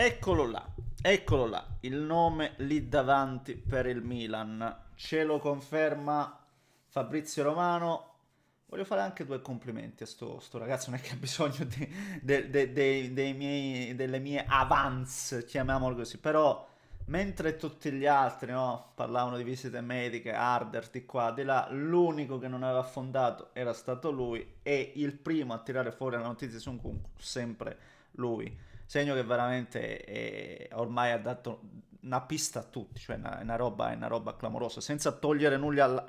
Eccolo là, il nome lì davanti per il Milan, ce lo conferma Fabrizio Romano. Voglio fare anche due complimenti a sto ragazzo, non è che ha bisogno delle mie avance, chiamiamolo così, però mentre tutti gli altri, no, parlavano di visite mediche, Harder di qua, di là, l'unico che non aveva affondato era stato lui e il primo a tirare fuori la notizia su un Nkunku, sempre lui. Segno che veramente ormai ha dato una pista a tutti, cioè è una roba clamorosa, senza togliere nulla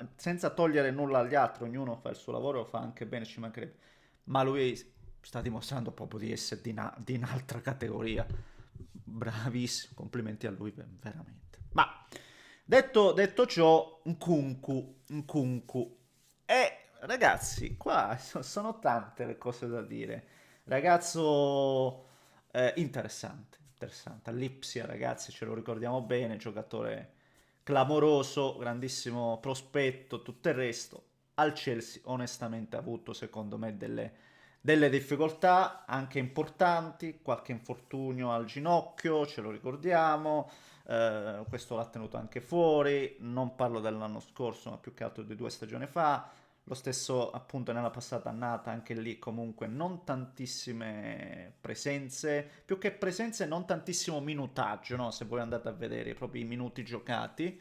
agli altri, ognuno fa il suo lavoro, lo fa anche bene, ci mancherebbe. Ma lui sta dimostrando proprio di essere di un'altra categoria. Bravissimo, complimenti a lui, veramente. Ma detto ciò, un Kunku. E ragazzi, qua sono tante le cose da dire. Ragazzo interessante. All'Ipsia, ragazzi, ce lo ricordiamo bene, giocatore clamoroso, grandissimo prospetto, tutto il resto. Al Chelsea, onestamente, ha avuto, secondo me, delle difficoltà anche importanti, qualche infortunio al ginocchio, ce lo ricordiamo, questo l'ha tenuto anche fuori, non parlo dell'anno scorso, ma più che altro di 2 stagioni fa. Lo stesso appunto nella passata annata, anche lì comunque non tantissime presenze, più che presenze non tantissimo minutaggio, no? Se voi andate a vedere proprio i minuti giocati.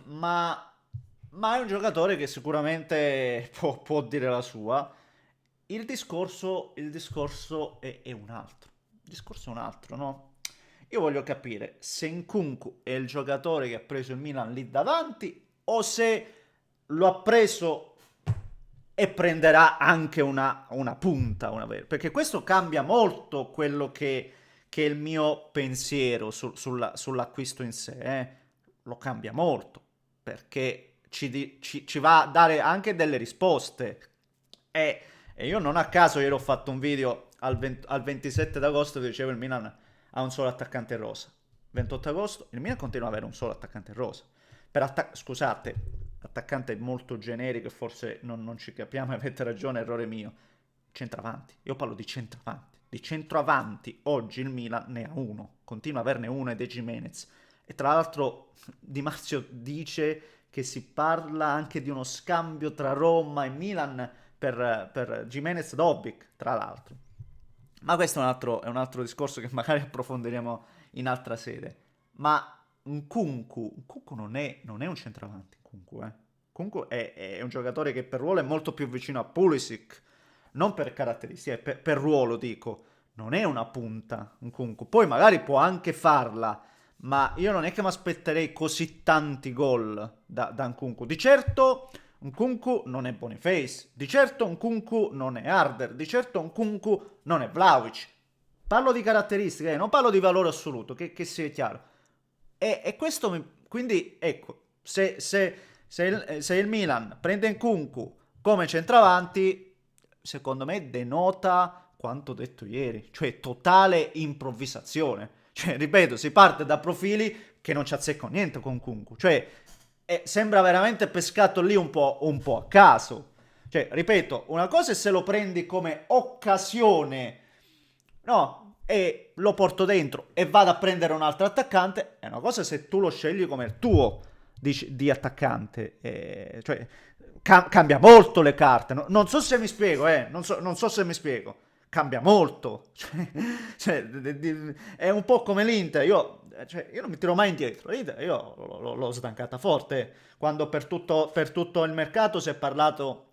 Ma, ma è un giocatore che sicuramente può dire la sua. Il discorso è un altro. Il discorso è un altro, no? Io voglio capire se Nkunku è il giocatore che ha preso il Milan lì davanti o se lo ha preso e prenderà anche una punta, perché questo cambia molto quello che è il mio pensiero sull'acquisto in sé, eh. Lo cambia molto, perché ci va a dare anche delle risposte. E, e io non a caso ieri ho fatto un video al 27 d'agosto che dicevo il Milan ha un solo attaccante rosa. 28 agosto, il Milan continua ad avere un solo attaccante rosa. Scusate, attaccante molto generico e forse non ci capiamo, avete ragione, errore mio. Centravanti, io parlo di centravanti. Di centravanti oggi il Milan ne ha uno, continua ad averne uno ed è Gimenez. E tra l'altro Di Marzio dice che si parla anche di uno scambio tra Roma e Milan per Gimenez Dobbik, tra l'altro. Ma questo è un altro discorso che magari approfondiremo in altra sede. Ma un Kunku non è un centravanti, Kunku, eh. Kunku è un giocatore che per ruolo è molto più vicino a Pulisic, non per caratteristiche, per ruolo dico. Non è una punta, un Kunku. Poi magari può anche farla, ma io non è che mi aspetterei così tanti gol da Nkunku. Di certo Nkunku non è Boniface, di certo Nkunku non è Harder, di certo Nkunku non è Vlahovic. Parlo di caratteristiche, non parlo di valore assoluto, che sia chiaro. E questo quindi ecco, se il Milan prende Nkunku come centravanti, secondo me denota quanto detto ieri, cioè totale improvvisazione. Cioè, ripeto, si parte da profili che non ci azzeccano niente con Kunku. Cioè, sembra veramente pescato lì un po' a caso. Cioè, ripeto, una cosa è se lo prendi come occasione, no? E lo porto dentro e vado a prendere un altro attaccante. È una cosa se tu lo scegli come il tuo di attaccante. Cioè, cambia molto le carte. Non so se mi spiego, non so se mi spiego. Cambia molto. È un po' come l'Inter. Io non mi tiro mai indietro. L'Inter io l'ho stancata forte. Quando per tutto il mercato si è parlato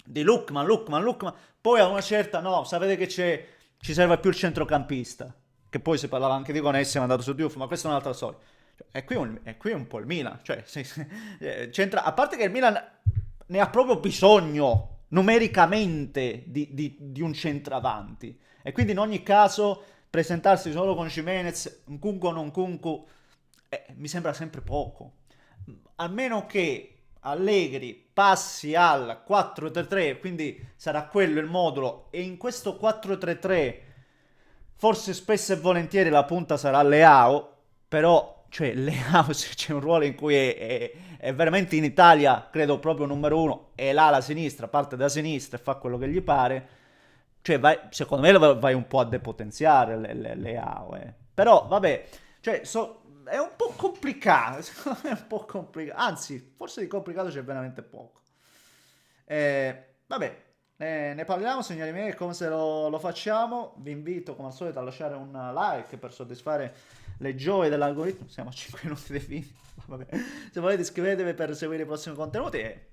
di Lookman. Poi a una certa, no, sapete che ci serve più il centrocampista. Che poi si parlava anche di Conessi, è andato su Diouf, ma questa è un'altra storia. È qui un po' il Milan. Cioè, a parte che il Milan ne ha proprio bisogno numericamente di un centravanti. E quindi in ogni caso presentarsi solo con Jimenez, Nkunku o non Nkunku, mi sembra sempre poco. A meno che Allegri passi al 4-3-3, quindi sarà quello il modulo, e in questo 4-3-3 forse spesso e volentieri la punta sarà Leao, però cioè Leao se c'è un ruolo in cui è veramente in Italia, credo proprio numero uno, è l'ala sinistra, parte da sinistra e fa quello che gli pare. cioè secondo me vai un po' a depotenziare le AO, eh. Però vabbè, cioè è un po' complicato, secondo me è un po' complicato, anzi forse di complicato c'è veramente poco. Vabbè, ne parliamo signori miei, come se lo facciamo. Vi invito come al solito a lasciare un like per soddisfare le gioie dell'algoritmo. Siamo a 5 minuti di video. Vabbè. Se volete iscrivetevi per seguire i prossimi contenuti e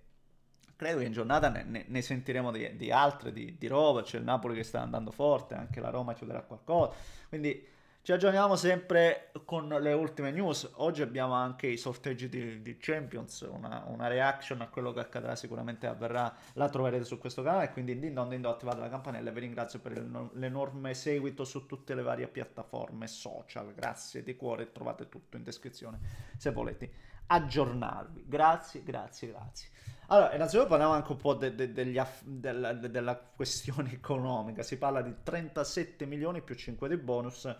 credo che in giornata ne sentiremo di altre, di roba. C'è il Napoli che sta andando forte, anche la Roma chiuderà qualcosa. Quindi ci aggiorniamo sempre con le ultime news. Oggi abbiamo anche i sorteggi di Champions, una reaction a quello che accadrà, sicuramente avverrà, la troverete su questo canale, quindi non attivate la campanella e vi ringrazio per l'enorme seguito su tutte le varie piattaforme social. Grazie di cuore, trovate tutto in descrizione se volete aggiornarvi. Grazie, grazie, grazie. Allora, innanzitutto parliamo anche un po' della questione economica. Si parla di 37 milioni più 5 di bonus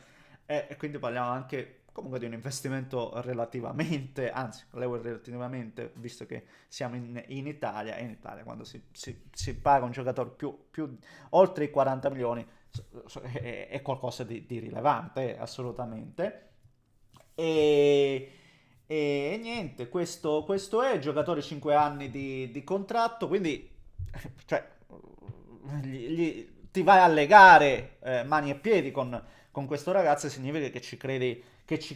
e quindi parliamo anche comunque di un investimento relativamente, anzi, relativamente, visto che siamo in Italia, e in Italia quando si paga un giocatore oltre i 40 milioni è qualcosa di rilevante, assolutamente. E, e niente, questo è giocatore 5 anni di contratto, quindi cioè, ti vai a legare mani e piedi con questo ragazzo, significa che ci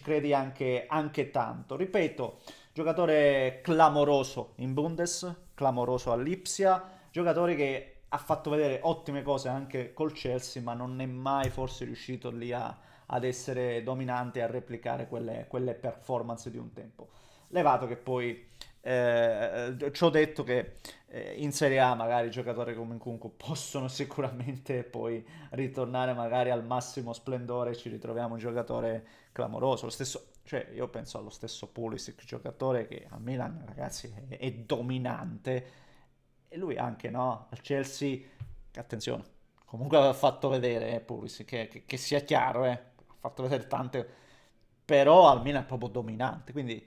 credi anche tanto. Ripeto, giocatore clamoroso in Bundes, clamoroso all'Ipsia, giocatore che ha fatto vedere ottime cose anche col Chelsea, ma non è mai forse riuscito lì ad essere dominante e a replicare quelle performance di un tempo. Levato che poi ci ho detto che in Serie A magari giocatori come Nkunku possono sicuramente poi ritornare magari al massimo splendore, ci ritroviamo un giocatore clamoroso, lo stesso, cioè io penso allo stesso Pulisic, giocatore che al Milan ragazzi è dominante e lui anche no, al Chelsea, che attenzione, comunque aveva fatto vedere Pulisic, che sia chiaro, ha fatto vedere tante, però al Milan è proprio dominante, quindi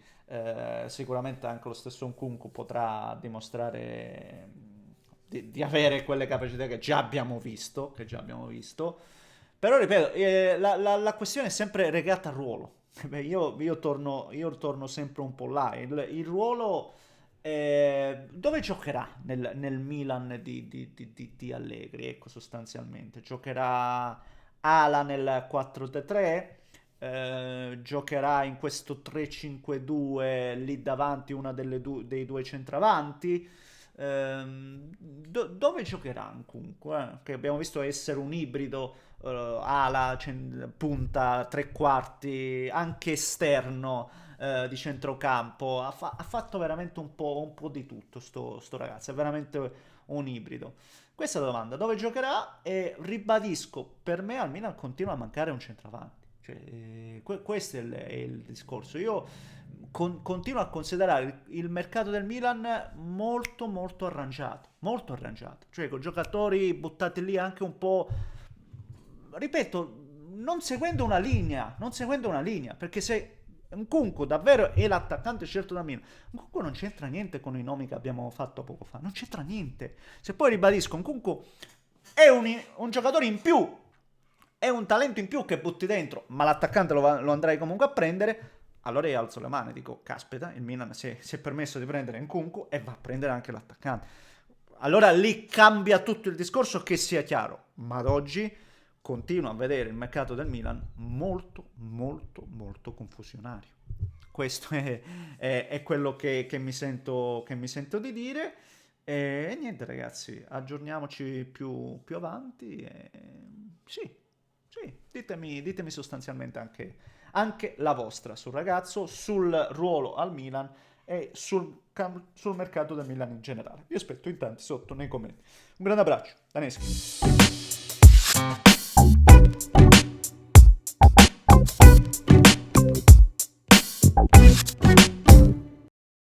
sicuramente anche lo stesso Nkunku potrà dimostrare di avere quelle capacità che già abbiamo visto. Però ripeto, la questione è sempre legata al ruolo. Beh, io torno sempre un po' là. Il ruolo dove giocherà nel Milan di Allegri? Ecco, sostanzialmente. Giocherà ala nel 4-3, giocherà in questo 3-5-2 lì davanti una dei due centravanti. Dove giocherà comunque? Che abbiamo visto essere un ibrido, ala, punta, tre quarti, anche esterno, di centrocampo. Ha fatto veramente un po' di tutto sto ragazzo, è veramente un ibrido. Questa è la domanda, dove giocherà? E ribadisco, per me al Milan continua a mancare un centravanti. Cioè, questo è il discorso. Io continuo a considerare il mercato del Milan molto molto arrangiato, molto arrangiato. Cioè con giocatori buttati lì anche un po', ripeto, non seguendo una linea, perché se Nkunku davvero è l'attaccante scelto da Milan, Nkunku non c'entra niente con i nomi che abbiamo fatto poco fa, non c'entra niente. Se poi ribadisco, Nkunku è un giocatore in più, è un talento in più che butti dentro, ma l'attaccante lo andrai comunque a prendere, allora io alzo le mani e dico, caspita, il Milan si è permesso di prendere Nkunku e va a prendere anche l'attaccante. Allora lì cambia tutto il discorso, che sia chiaro, ma ad oggi continuo a vedere il mercato del Milan molto, molto, molto confusionario. Questo è quello che mi sento di dire. E niente ragazzi, aggiorniamoci più avanti. Sì, sì, ditemi sostanzialmente anche la vostra sul ragazzo, sul ruolo al Milan e sul mercato del Milan in generale. Vi aspetto in tanti sotto nei commenti. Un grande abbraccio, Daneschi.